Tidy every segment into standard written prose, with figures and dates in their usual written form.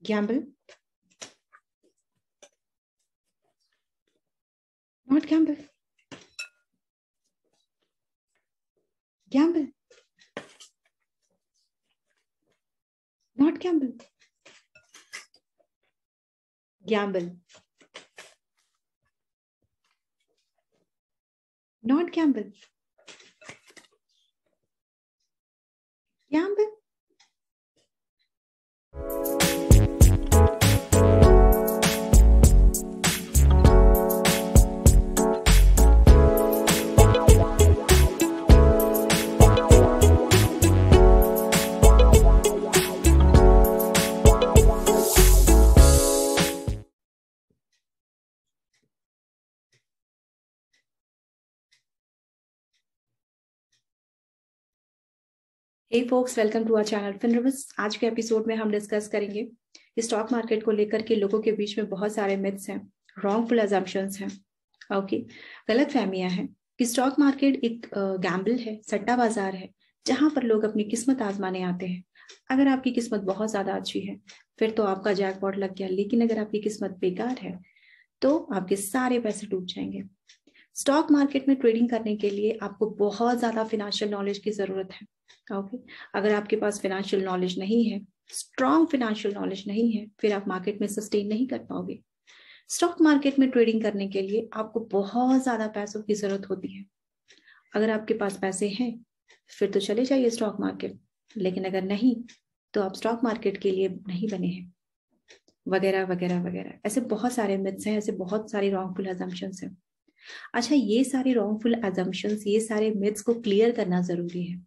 Gamble. Not gamble. Gamble. Not gamble. Gamble. Not gamble. Gamble. Hey folks, welcome to our channel फिनरिव्स। आज के episode में हम discuss करेंगे स्टॉक मार्केट को लेकर के लोगों के बीच में बहुत सारे मिथ्स हैं, रॉन्गफुल अजम्पशंस हैं, ओके, गलत फहमियां हैं कि स्टॉक मार्केट एक गैम्बल है, सट्टा बाजार है, जहां पर लोग अपनी किस्मत आजमाने आते हैं। अगर आपकी किस्मत बहुत ज्यादा अच्छी है फिर तो आपका जैकपॉट लग गया, लेकिन अगर आपकी किस्मत बेकार है तो आपके सारे पैसे डूब जाएंगे। स्टॉक मार्केट में ट्रेडिंग करने के लिए आपको बहुत ज्यादा फाइनेंशियल नॉलेज की जरूरत है, ओके। अगर आपके पास फाइनेंशियल नॉलेज नहीं है, स्ट्रॉन्ग फाइनेंशियल नॉलेज नहीं है, फिर आप मार्केट में सस्टेन नहीं कर पाओगे। स्टॉक मार्केट में ट्रेडिंग करने के लिए आपको बहुत ज्यादा पैसों की जरूरत होती है। अगर आपके पास पैसे हैं फिर तो चले जाइए स्टॉक मार्केट, लेकिन अगर नहीं तो आप स्टॉक मार्केट के लिए नहीं बने हैं, वगैरह वगैरह वगैरह। ऐसे बहुत सारे मिथ्स हैं, ऐसे बहुत सारी रॉन्गफुल अजम्पशंस हैं। अच्छा, ये सारे रॉन्गफुल अजम्पशंस, ये सारे मिथ्स को क्लियर करना जरूरी है।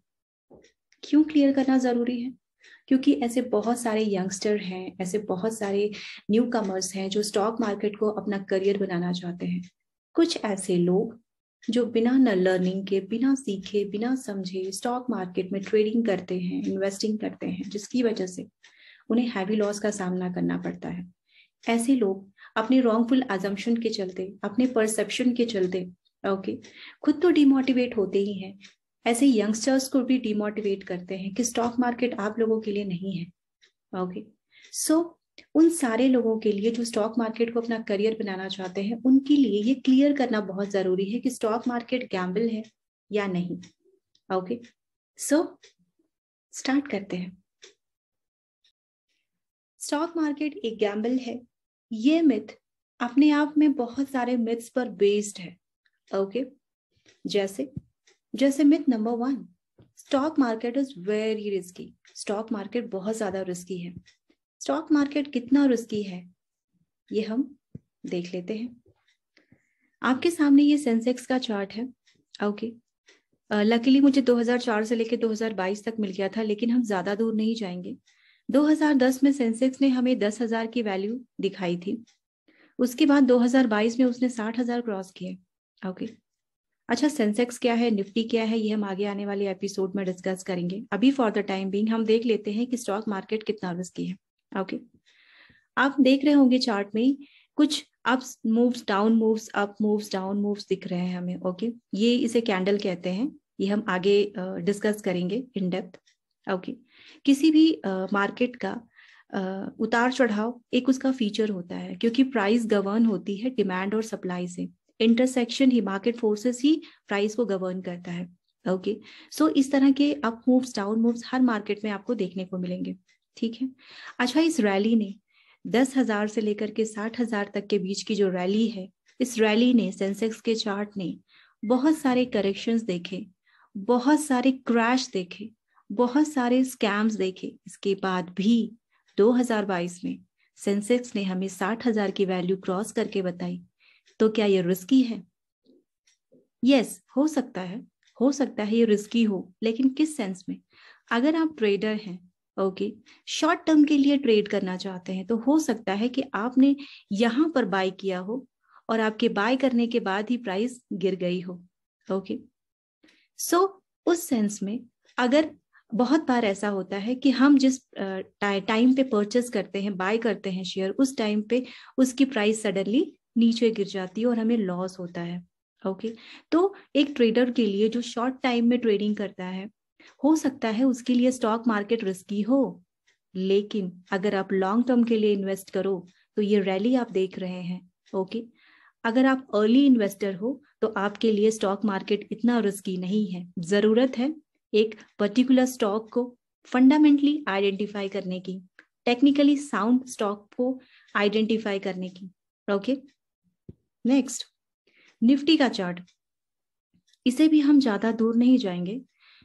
क्यों क्लियर करना जरूरी है? क्योंकि ऐसे बहुत सारे यंगस्टर हैं, ऐसे बहुत सारे न्यू कमर्स हैं जो स्टॉक मार्केट को अपना करियर बनाना चाहते हैं। कुछ ऐसे लोग जो बिना न लर्निंग के, बिना सीखे, बिना समझे स्टॉक मार्केट में ट्रेडिंग करते हैं, इन्वेस्टिंग करते हैं, जिसकी वजह से उन्हें हैवी लॉस का सामना करना पड़ता है। ऐसे लोग अपने रॉन्गफुल अजम्पशन के चलते, अपने परसेप्शन के चलते, ओके, खुद तो डिमोटिवेट होते ही हैं, ऐसे यंगस्टर्स को भी डिमोटिवेट करते हैं कि स्टॉक मार्केट आप लोगों के लिए नहीं है, ओके। सो उन सारे लोगों के लिए जो स्टॉक मार्केट को अपना करियर बनाना चाहते हैं, उनके लिए ये क्लियर करना बहुत जरूरी है कि स्टॉक मार्केट गैम्बल है या नहीं, ओके। सो स्टार्ट करते हैं। स्टॉक मार्केट एक गैम्बल है, ये मिथ अपने आप में बहुत सारे मिथ्स पर बेस्ड है, ओके। जैसे myth number 1, stock market is very risky. Stock market बहुत ज्यादा रिस्की है। स्टॉक मार्केट कितना रिस्की है ये हम देख लेते हैं। आपके सामने ये सेंसेक्स का चार्ट है, ओके। लकीली मुझे 2004 से लेकर 2022 तक मिल गया था, लेकिन हम ज्यादा दूर नहीं जाएंगे। 2010 में सेंसेक्स ने हमें 10,000 की वैल्यू दिखाई थी। उसके बाद 2022 में उसने 60,000 क्रॉस किए, ओके। अच्छा, सेंसेक्स क्या है, निफ्टी क्या है, ये हम आगे आने वाले एपिसोड में डिस्कस करेंगे। अभी फॉर द टाइम बीइंग हम देख लेते हैं कि स्टॉक मार्केट कितना रिस्की है, ओके। आप देख रहे होंगे चार्ट में कुछ ups moves, down moves, up moves, down moves दिख रहे हैं हमें, ओके। ये इसे कैंडल कहते हैं, ये हम आगे डिस्कस करेंगे इन डेप्थ, ओके। किसी भी मार्केट का उतार चढ़ाव एक उसका फीचर होता है, क्योंकि प्राइस गवर्न होती है डिमांड और सप्लाई से। इंटरसेक्शन ही मार्केट फोर्सेस ही प्राइस को गवर्न करता है, ओके। सो इस तरह के अप मूव्स, डाउन मूव्स हर मार्केट में आपको देखने को मिलेंगे, ठीक है। अच्छा, इस रैली ने 10,000 से लेकर के 60,000 तक के बीच की जो रैली है, इस रैली ने, सेंसेक्स के चार्ट ने बहुत सारे करेक्शंस देखे, बहुत सारे क्रैश देखे, बहुत सारे स्कैम्स देखे। इसके बाद भी 2022 में सेंसेक्स ने हमें 60,000 की वैल्यू क्रॉस करके बताई। तो क्या ये रिस्की है? यस, हो सकता है ये रिस्की हो, लेकिन किस सेंस में? अगर आप ट्रेडर हैं, ओके, शॉर्ट टर्म के लिए ट्रेड करना चाहते हैं, तो हो सकता है कि आपने यहां पर बाय किया हो और आपके बाय करने के बाद ही प्राइस गिर गई हो, ओके। सो उस सेंस में अगर बहुत बार ऐसा होता है कि हम जिस टाइम पे परचेस करते हैं, बाय करते हैं शेयर, उस टाइम पे उसकी प्राइस सडनली नीचे गिर जाती है और हमें लॉस होता है, ओके। तो एक ट्रेडर के लिए जो शॉर्ट टाइम में ट्रेडिंग करता है, हो सकता है उसके लिए स्टॉक मार्केट रिस्की हो, लेकिन अगर आप लॉन्ग टर्म के लिए इन्वेस्ट करो तो ये रैली आप देख रहे हैं। ओके, अगर आप अर्ली इन्वेस्टर हो तो आपके लिए स्टॉक मार्केट इतना रिस्की नहीं है। जरूरत है एक पर्टिकुलर स्टॉक को फंडामेंटली आइडेंटिफाई करने की, टेक्निकली साउंड स्टॉक को आइडेंटिफाई करने की। ओके, नेक्स्ट निफ्टी का चार्ट, इसे भी हम ज्यादा दूर नहीं जाएंगे।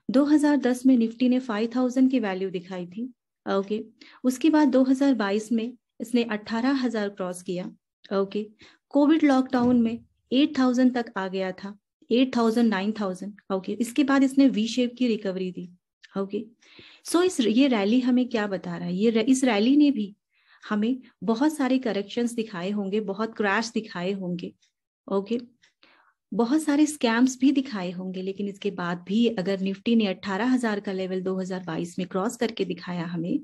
2010 में निफ्टी ने 5000 की वैल्यू दिखाई थी। ओके, उसके बाद 2022 में इसने 18,000 क्रॉस किया। ओके, कोविड लॉकडाउन में 8000 तक आ गया था, 8000 9000। ओके, इसके बाद इसने वी शेप की रिकवरी दी। ओके, सो ये रैली हमें क्या बता रहा है? इस रैली ने भी हमें बहुत सारे करेक्शंस दिखाए होंगे, बहुत क्रैश दिखाए होंगे। ओके, बहुत सारे स्कैम्स भी दिखाए होंगे, लेकिन इसके बाद भी अगर निफ्टी ने 18,000 का लेवल 2022 में क्रॉस करके दिखाया हमें,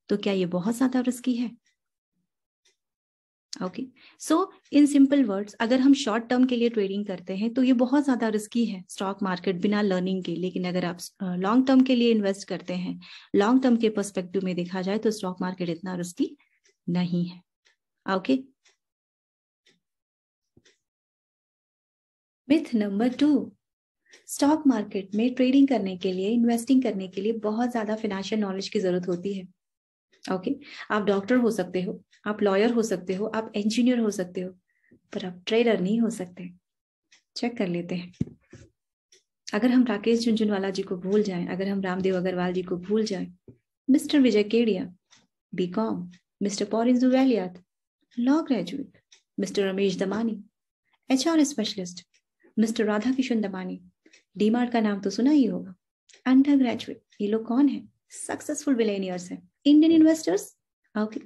तो क्या ये बहुत ज्यादा रिस्की है? Okay, so in simple words, अगर हम शॉर्ट टर्म के लिए ट्रेडिंग करते हैं तो ये बहुत ज्यादा रिस्की है स्टॉक मार्केट बिना लर्निंग के। लेकिन अगर आप लॉन्ग टर्म के लिए इन्वेस्ट करते हैं, लॉन्ग टर्म के पर्सपेक्टिव में देखा जाए तो स्टॉक मार्केट इतना रिस्की नहीं है। Okay, myth number 2, stock market में ट्रेडिंग करने के लिए, इन्वेस्टिंग करने के लिए बहुत ज्यादा फाइनेंशियल नॉलेज की जरूरत होती है। ओके, आप डॉक्टर हो सकते हो, आप लॉयर हो सकते हो, आप इंजीनियर हो सकते हो, पर आप ट्रेडर नहीं हो सकते। चेक कर लेते हैं। अगर हम राकेश झुनझुनवाला जी को भूल जाएं, अगर हम रामदेव अग्रवाल जी को भूल जाएं, mister Vijay Kedia BCom, mister Porinju Veliyath law graduate, mister Ramesh Damani HR specialist, mister Radha Kishan Damani DMart का नाम तो सुना ही होगा, अंडर ग्रेजुएट। ये लोग कौन है? सक्सेसफुल बिलियनियर्स हैं, इंडियन इन्वेस्टर्स। ओके,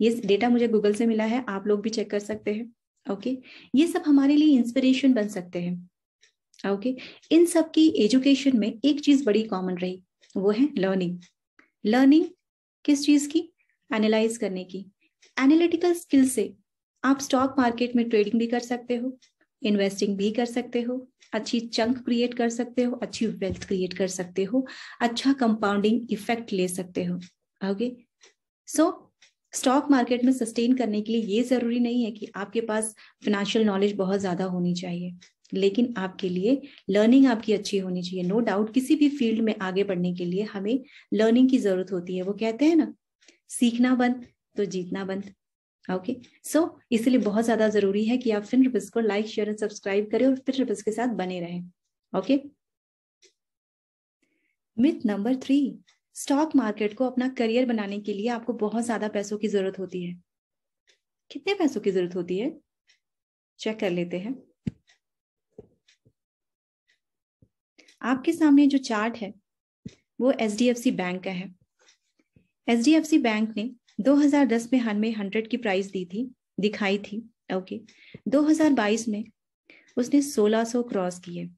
ये डेटा मुझे गूगल से मिला है, आप लोग भी चेक कर सकते हैं। ओके, ये सब हमारे लिए इंस्पिरेशन बन सकते हैं। ओके, इन सब की एजुकेशन में एक चीज बड़ी कॉमन रही, वो है लर्निंग। लर्निंग किस चीज की? एनालाइज करने की। एनालिटिकल स्किल से आप स्टॉक मार्केट में ट्रेडिंग भी कर सकते हो, इन्वेस्टिंग भी कर सकते हो, अच्छी चंक क्रिएट कर सकते हो, अच्छी वेल्थ क्रिएट कर सकते हो, अच्छा कंपाउंडिंग इफेक्ट ले सकते हो। ओके, सो स्टॉक मार्केट में सस्टेन करने के लिए ये जरूरी नहीं है कि आपके पास फाइनेंशियल नॉलेज बहुत ज्यादा होनी चाहिए, लेकिन आपके लिए लर्निंग आपकी अच्छी होनी चाहिए। नो डाउट, किसी भी फील्ड में आगे बढ़ने के लिए हमें लर्निंग की जरूरत होती है। वो कहते हैं ना, सीखना बंद तो जीतना बंद। ओके, सो इसलिए बहुत ज्यादा जरूरी है कि आप FinRibbis को लाइक, शेयर एंड सब्सक्राइब करें और FinRibbis के साथ बने रहें। Okay, myth number 3, stock market को अपना करियर बनाने के लिए आपको बहुत ज्यादा पैसों की जरूरत होती है। कितने पैसों की जरूरत होती है? चेक कर लेते हैं। आपके सामने जो चार्ट है वो HDFC बैंक का है। HDFC बैंक ने 2010 में हमें 100 की प्राइस दिखाई थी। ओके, 2022 में उसने 1600 क्रॉस किए।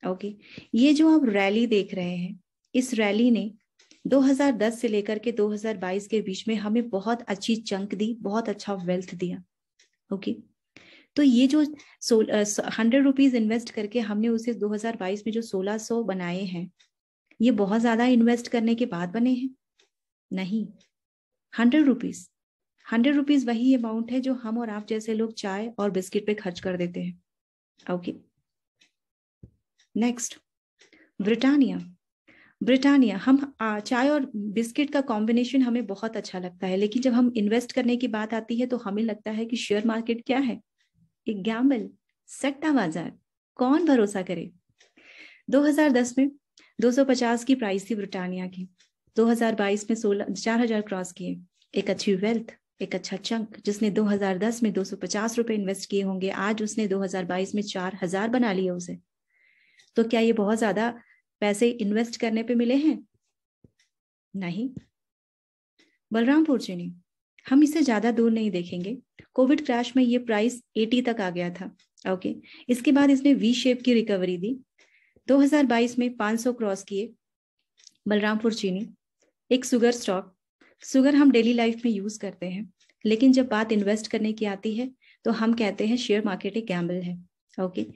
ओके, ये जो आप रैली देख रहे हैं, इस रैली ने 2010 से लेकर के 2022 के बीच में हमें बहुत अच्छी चंक दी, बहुत अच्छा वेल्थ दिया। ओके, तो ये जो 100 रुपीज इन्वेस्ट करके हमने उसे 2022 में जो 1600 बनाए हैं, ये बहुत ज्यादा इन्वेस्ट करने के बाद बने हैं? नहीं, 100 रुपीज वही अमाउंट है जो हम और आप जैसे लोग चाय और बिस्किट पे खर्च कर देते हैं। Okay, next Britannia. हम चाय और बिस्किट का कॉम्बिनेशन हमें बहुत अच्छा लगता है, लेकिन जब हम इन्वेस्ट करने की बात आती है तो हमें लगता है कि शेयर मार्केट क्या है? एक गैम्बल, सट्टा बाजार। कौन भरोसा करे? 2010 में 250 की प्राइस थी ब्रिटानिया की, 2022 में 4000 क्रॉस किए। एक अच्छी वेल्थ, एक अच्छा चंक, जिसने 2010 में 250 रुपए इन्वेस्ट किए होंगे, आज उसने 2022 में 4000 बना लिया उसे। तो क्या ये बहुत ज्यादा पैसे इन्वेस्ट करने पे मिले हैं? नहीं। बलरामपुर चीनी, हम इसे ज्यादा दूर नहीं देखेंगे। कोविड क्रैश में ये प्राइस 80 तक आ गया था। ओके, इसके बाद इसने वी शेप की रिकवरी दी, 2022 में 500 क्रॉस किए। बलरामपुर चीनी एक शुगर स्टॉक, शुगर हम डेली लाइफ में यूज करते हैं, लेकिन जब बात इन्वेस्ट करने की आती है तो हम कहते हैं शेयर मार्केट एक गैम्बल है। ओके,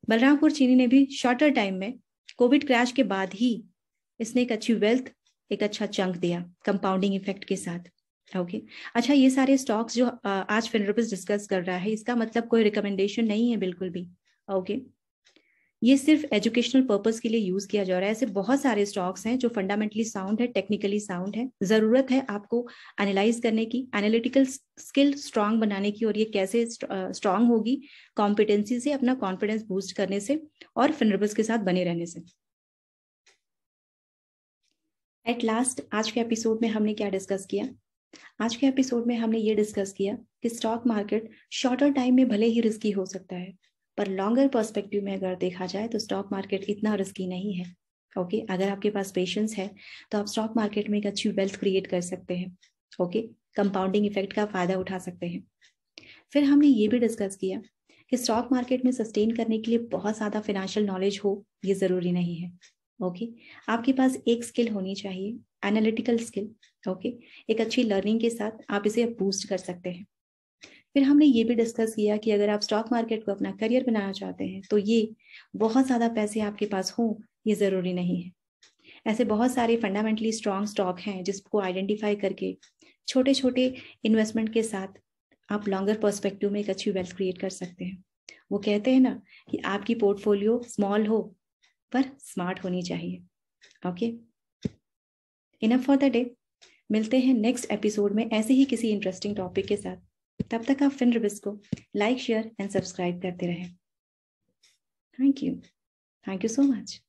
बलरामपुर चीनी ने भी शॉर्टर टाइम में, कोविड क्रैश के बाद ही, इसने एक अच्छी वेल्थ एक अच्छा चंक दिया कंपाउंडिंग इफेक्ट के साथ। ओके अच्छा, ये सारे स्टॉक्स जो आज फिनोरेबिस डिस्कस कर रहा है, इसका मतलब कोई रिकमेंडेशन नहीं है बिल्कुल भी। ओके ये सिर्फ एजुकेशनल पर्पस के लिए यूज किया जा रहा है। ऐसे बहुत सारे स्टॉक्स हैं जो फंडामेंटली साउंड है, टेक्निकली साउंड है। जरूरत है आपको एनालाइज करने की, एनालिटिकल स्किल स्ट्रांग बनाने की, और ये कैसे स्ट्रांग होगी, कॉम्पिटेंसी से, अपना कॉन्फिडेंस बूस्ट करने से और फिनोरेबिस के साथ बने रहने से। एट लास्ट आज के एपिसोड में हमने क्या डिस्कस किया? आज के एपिसोड में हमने ये डिस्कस किया कि स्टॉक मार्केट शॉर्टर टाइम में भले ही रिस्की हो सकता है, पर लॉन्गर पर्सपेक्टिव में अगर देखा जाए तो स्टॉक मार्केट इतना रिस्की नहीं है। ओके अगर आपके पास पेशेंस है तो आप स्टॉक मार्केट में एक अच्छी वेल्थ क्रिएट कर सकते हैं। ओके कंपाउंडिंग इफेक्ट का फायदा उठा सकते हैं। फिर हमने ये भी डिस्कस किया कि स्टॉक मार्केट में सस्टेन करने के लिए बहुत ज्यादा फाइनेंशियल नॉलेज हो ये जरूरी नहीं है। ओके आपके पास एक स्किल होनी चाहिए, एनालिटिकल स्किल। ओके एक अच्छी लर्निंग के साथ आप इसे बूस्ट कर सकते हैं। फिर हमने ये भी डिस्कस किया कि अगर आप स्टॉक मार्केट को अपना करियर बनाना चाहते हैं तो ये बहुत ज्यादा पैसे आपके पास हो ये जरूरी नहीं है। ऐसे बहुत सारे फंडामेंटली स्ट्रॉन्ग स्टॉक हैं जिसको आइडेंटिफाई करके छोटे छोटे इन्वेस्टमेंट के साथ आप लॉन्गर पर्सपेक्टिव में एक अच्छी वेल्थ क्रिएट कर सकते हैं। वो कहते हैं ना कि आपकी पोर्टफोलियो स्मॉल हो पर स्मार्ट होनी चाहिए। Okay enough for the day. मिलते हैं नेक्स्ट एपिसोड में ऐसे ही किसी इंटरेस्टिंग टॉपिक के साथ। तब तक आप फिनोरेबिस को लाइक, शेयर एंड सब्सक्राइब करते रहें। Thank you so much.